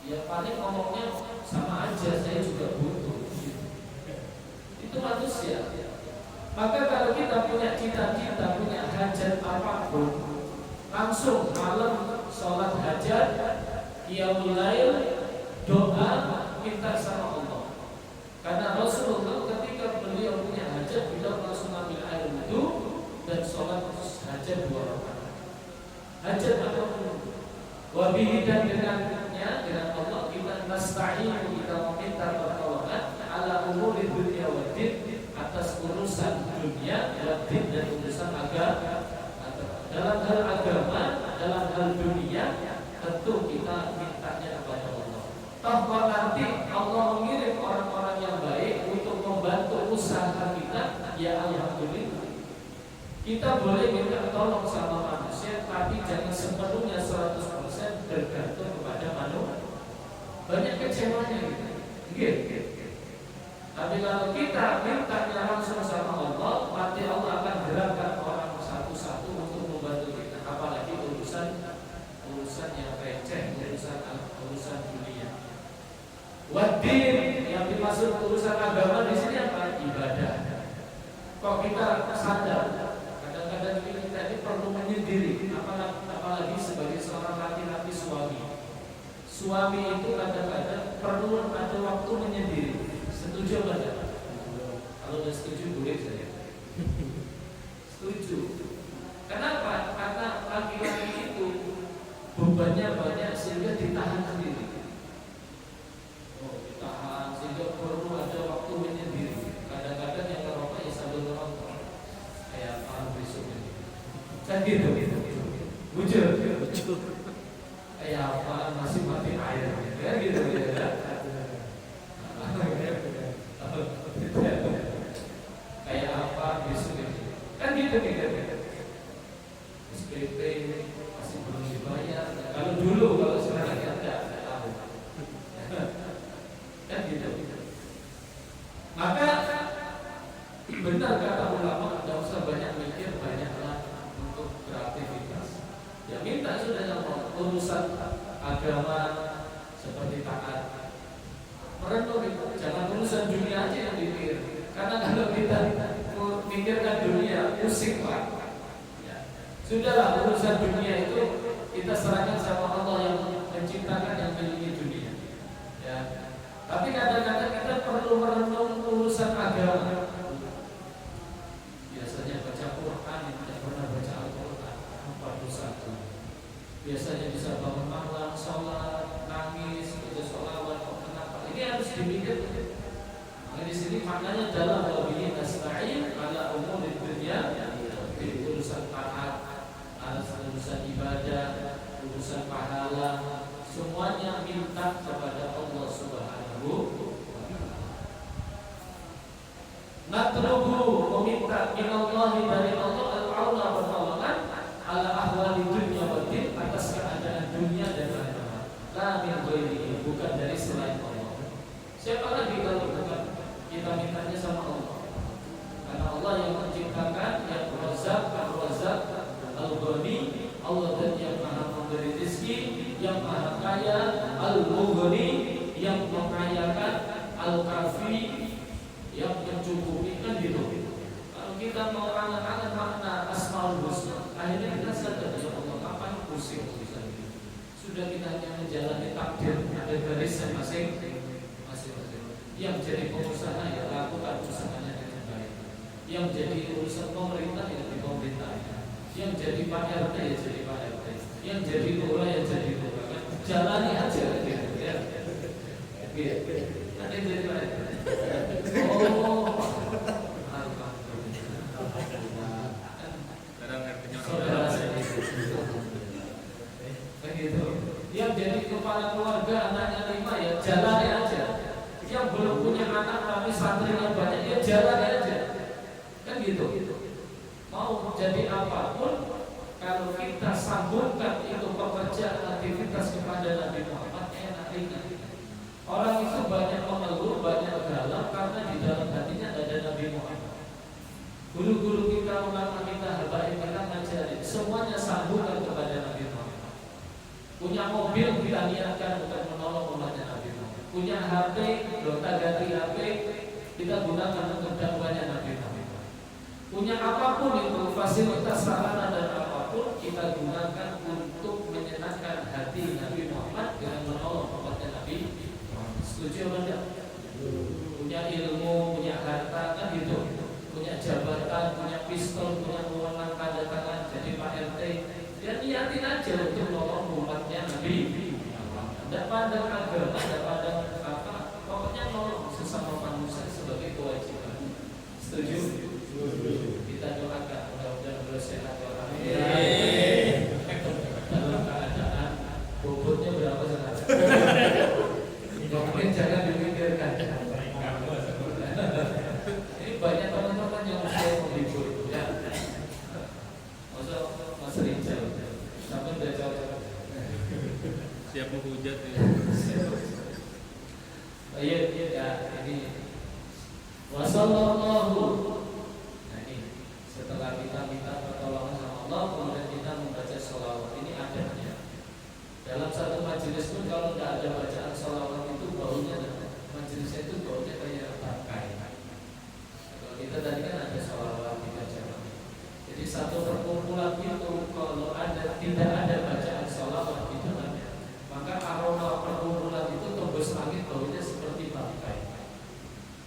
Ya paling ngomongnya sama aja, saya juga butuh. Itu manusia. Maka kalau kita punya cita-cita, punya hajat apapun, langsung malam sholat hajat, qiyamul lail, doa, minta sama Allah. Karena Rasulullah ketika beliau punya hajat, beliau langsung ambil air wudu dan sholat hajat 2 rakaat. Hajat apapun, wabihi dan dengannya, dengan Allah kita nasta'inu, kita meminta pertolongan ala umuri dunia wa din, atas urusan dunia wa din dan urusan agama. Dalam hal agama, dalam hal dunia, tentu kita mintanya kepada Allah. Toh nanti Allah mengirim orang-orang yang baik untuk membantu usaha kita, ya alhamdulillah. Kita boleh minta tolong sama manusia, tapi jangan sepenuhnya 100% bergantung kepada manusia. Banyak kecewanya gitu. Tapi kalau kita minta langsung sama Allah, nanti Allah akan gerakkan orang satu-satu untuk membantu kita. Apalagi urusan yang receh, urusan dunia. Wadin, yang dimaksud urusan agama di sini apa? Ibadah. Kok kita sadar? Kadang-kadang kita ini perlu menyendiri, apalagi sebagai seorang laki-laki suami. Suami itu kadang-kadang perlu ada waktu menyendiri. Setuju apa tidak? Kalau sudah setuju boleh saja. Setuju. Kenapa? Karena laki-laki itu bebannya banyak sehingga ditahan sendiri. Ditahan sehingga perlu ada waktu menyendiri. Kadang-kadang yang ngerokok ya sambil ngerokok. Kayak apa besok ini? Kan gitu. Bujur. Kayak apa masih mati air. Kan gitu ya. Kayak apa besok ini? Kan gitu. SPP masih belum dibayar. Kalau dulu, kalau sekarang ya enggak tahu. Kan gitu. Maka benar kata ulama, tidak usah banyak mikir, banyaklah untuk beraktivitas. Ya minta sudah yang urusan agama seperti taat. Merenung itu, jangan urusan dunia aja yang dipikir. Karena kalau kita memikirkan dunia, pusing Pak. Ya. Sudahlah, urusan dunia itu kita serahkan sama Allah yang menciptakan, yang memiliki dunia. Ya. Tapi kadang-kadang kita perlu merenung urusan agama. Biasanya baca Quran, tidak pernah baca Al-Quran 41. Biasanya bisa bangun malam, sholat, nangis, baca sholawat. Ini harus dipikir. Nah, di sini maknanya dalam wabihi nasta'in ala umuri dunya, di urusan taat, urusan ibadah, urusan pahala, semuanya minta kepada Allah Subhanahu wa ta'ala. Natlubu, meminta minallahi, dari Allah, al-auna, pertolongan ala ahwali dunya wa din, atas keadaan dunia dan agama. La min ghairihi, bukan dari selain Allah. Siapa lagi kalau bukan kita mintanya sama Allah? Karena Allah yang menciptakan, yang Razzaq, Ar-Razzaq, Al-Ghani, Allah dan yang maha memberi rezeki, yang maha kaya, Al-Mughni, yang mengayakan, Al-Kafi, yang mencukupi. Kan gitu. Kalau kita mau angan-angan makna Asmaul Husna, akhirnya kita sadar, ya Allah, kapan pusing bisa gitu. Sudah kita hanya menjalani takdir, ada garis masing-masing. Yang jadi pengusaha ya lakukan usahanya dengan baik. Yang jadi urusan pemerintah ya di pemerintah. Yang jadi Pak RT ya jadi Pak RT. Yang jadi lurah ya jadi lurah. Jalani aja gitu ya. Nanti jadi Pak RT. Oh. Saudara saya begitu. Yang jadi kepala keluarga anaknya 5 ya jalani aja. Yang belum punya anak tapi santrinya banyak, ya jalan aja. Kan gitu. Mau jadi apapun, kalau kita sambungkan itu pekerjaan aktivitas kepada Nabi Muhammad, enak ringan. Orang itu banyak mengeluh, banyak galau karena di dalam hatinya ada Nabi Muhammad. Guru-guru kita, ulama kita, habaib kita ngajarin, semuanya sambungkan kepada Nabi Muhammad. Punya mobil kita niatkan untuk menolong punya HP, gonta-ganti HP, kita gunakan untuk dakwahnya Nabi Muhammad. Punya apapun itu, fasilitas sarana dan apapun, kita gunakan untuk menyenangkan hati Nabi Muhammad dengan menolong umatnya Nabi Muhammad. Setuju apa tidak? Punya ilmu, punya harta, kan gitu. Punya jabatan, punya pistol, punya wewenang tanda tangan, jadi Pak RT. Ya niatin aja untuk menolong umatnya Nabi. Tidak pandang agama, tidak pandang apa, pokoknya nolong sesama manusia sebagai kewajiban. Setuju? Kita doakan mudah-mudahan beliau sehat walafiat. Dalam keadaan bobotnya berapa sekarang? Mungkin jangan dipikirkan. Ini banyak teman-teman yang saya menghibur, ya. Mas Rijal, sampai udah jauh. Siap menghujat ya. Iya, ya ini wasallallahu. Nah ini setelah kita minta pertolongan sama Allah, kemudian kita membaca sholawat. Ini adabnya. Dalam satu majelis pun kalau tidak ada bacaan sholawat itu baunya, majelisnya itu baunya kayak bangkai. Kalau kita tadi kan ada sholawat dibaca. Jadi satu perkumpulan itu kalau tidak ada bacaan sholawat di dalamnya, maka aroma perkumpulan itu tembus langit, baunya seperti bangkai.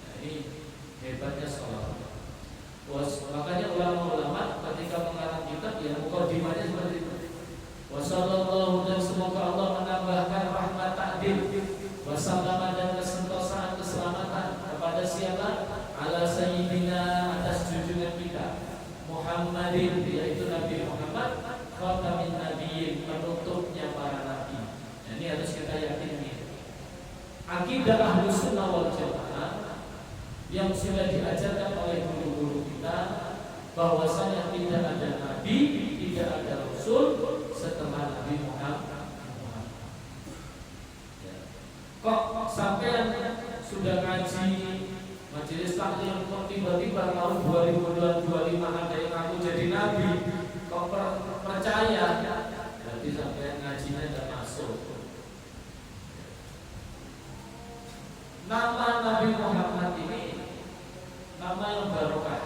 Nah, ini hebatnya sholawat. Makanya ulama-ulama ketika mengarang kitab ya mukadimahnya seperti itu. Wassallallahu, dan semoga Allah menambahkan rahmat ta'dil wassalaman dan kesentosaan keselamatan kepada siapa? Ala sayyidina, atas junjungan kita Muhammadin, yaitu Nabi Muhammad, khatamin nabiyyin, penutupnya para nabi. Nah, ini harus kita yakini. Akidah Ahlus Sunnah wal Jamaah yang sudah diajarkan oleh guru-guru kita, bahwasanya tidak ada nabi, tidak ada rasul setelah Nabi Muhammad. Kok sampai sudah ngaji majelis taklim kok tiba-tiba tahun 2025 ada yang ngaku jadi nabi, kok percaya? Berarti sampai ngajinya tidak masuk. Nama Nabi Muhammad ini nama yang barokah.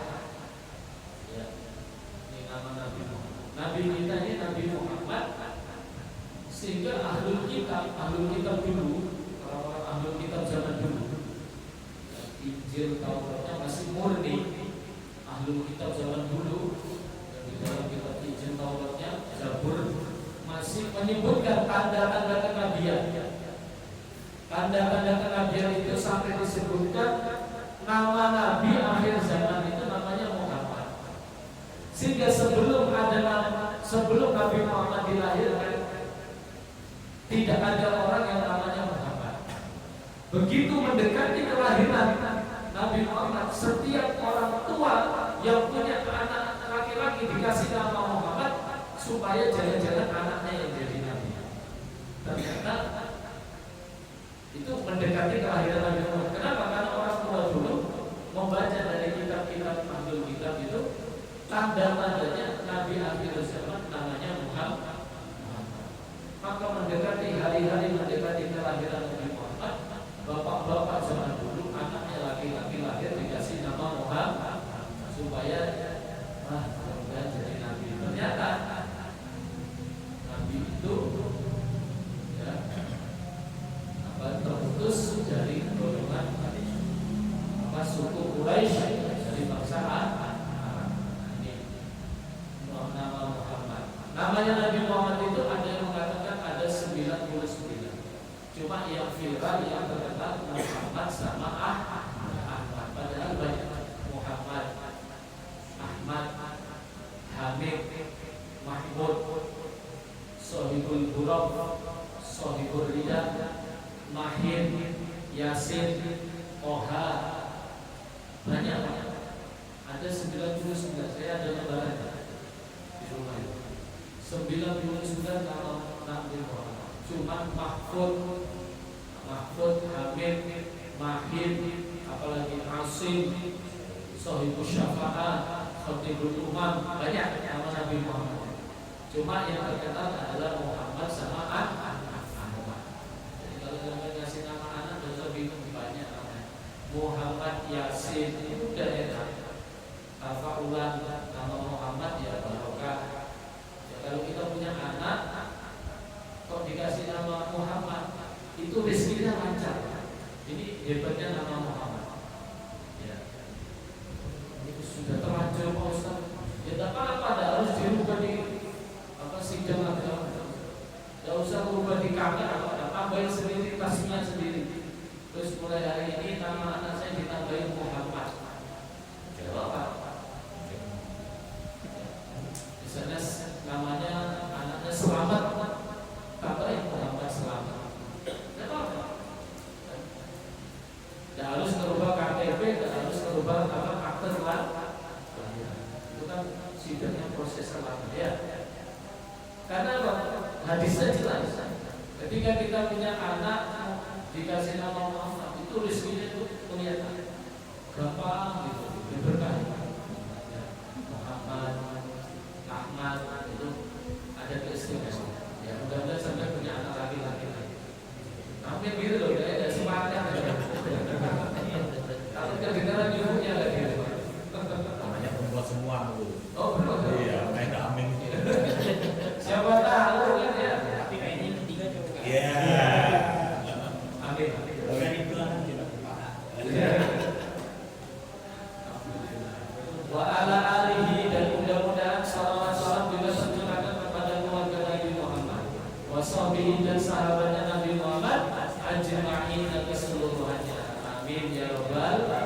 Ya, ini nama Nabi Muhammad. Nabi kita ini Nabi Muhammad, sehingga ahlul kitab dulu, orang-orang ahlul kitab zaman dulu, Injil Tauratnya masih murni. Ahlul kitab zaman dulu, dan di dalam kitab Injil Tauratnya, Zabur masih menyebutkan tanda-tanda kenabian. Tanda-tanda kenabian itu sampai disebutkan nama nabi akhir zaman itu namanya Muhammad. Sehingga sebelum Nabi Muhammad dilahirkan, tidak ada orang yang namanya Muhammad. Begitu mendekati kelahiran Nabi Muhammad, setiap orang tua yang punya anak laki-laki dikasih nama Muhammad supaya jangan-jangan anaknya yang jadi nabi. Ternyata itu mendekati kelahiran Nabi Muhammad. Kenapa? Karena orang tua dulu membaca dari kitab-kitab Ahlul Kitab itu tanda-tandanya Nabi akhir zaman namanya Muhammad. Maka mendekati hari-hari mendekati kelahiran Nabi Muhammad, bapak-bapak zaman dulu anaknya laki-laki lahir dikasih nama Muhammad supaya mudah-mudahan jadi nabi. Ternyata nabi itu ya terputus dari golongan suku Quraisy, dari bangsa Arab. Ini nama Muhammad. Namanya Nabi Muhammad itu ada yang mengatakan ada 99. Cuma yang viral yang terkenal Muhammad sama Ahmad. Padahal banyak Muhammad, Ahmad, Hamid, Mahmud, Sohibul Buraq, Sohibul Rida, Mahir, Yasin, Oha, banyak. Ada 99. Saya ada lembarannya di rumah itu. 99 nama Nabi Muhammad. Cuma Mahfud, Hamid, Mahir, apalagi Asim, Sohibul Syafa'ah, Khatibul Umam, banyak nama Nabi Muhammad. Cuma yang terkenal adalah Muhammad sama Ahmad. Jadi kalau jangan ngasih nama anak dan Yasin itu udah enak. Ulang nama Muhammad ya barokah. Ya, kalau kita punya anak kok dikasih nama Muhammad itu rezekinya lancar. Ini hebatnya nama Muhammad. Ya. Itu sudah terlanjur Pak Ustaz. Ya tak apa-apa, tidak harus dirubah di sidang agama. Tidak usah berubah di kamar, tambahin sendiri tasnya sendiri. Terus mulai hari ini nama anak saya ditambahin Muhammad. Tidak apa-apa. Misalnya namanya anaknya Selamat, tambahin Muhammad Selamat. Tidak apa-apa. Tidak harus merubah KTP, tidak harus merubah akte kelahiran. Itu kan sidangnya proses lama ya. Karena apa? Hadisnya jelas. Ketika kita punya anak dikasih nama Muhammad, itu rezekinya itu kelihatan gampang gitu, berkah. Ya, Muhammad, Ahmad itu ada keistimewaan. Ya mudah-mudahan sampai punya anak laki-laki. Amin gitu loh, ya semangat. Kalau kedengaran ibunya lagi. Namanya perempuan semua Bu. Oh betul. Iya, kayak Amin. Siapa tahu kan ya. Tapi kayaknya ketiga coba. Iya. Amin. Bukan dibilang kita Wa ala alihi dan mudah-mudahan salawat salam juga tercurahkan kepada keluarga Nabi Muhammad, wa sahbihi dan sahabatnya Nabi Muhammad ajma'in dan keseluruhannya. Amin ya rabbal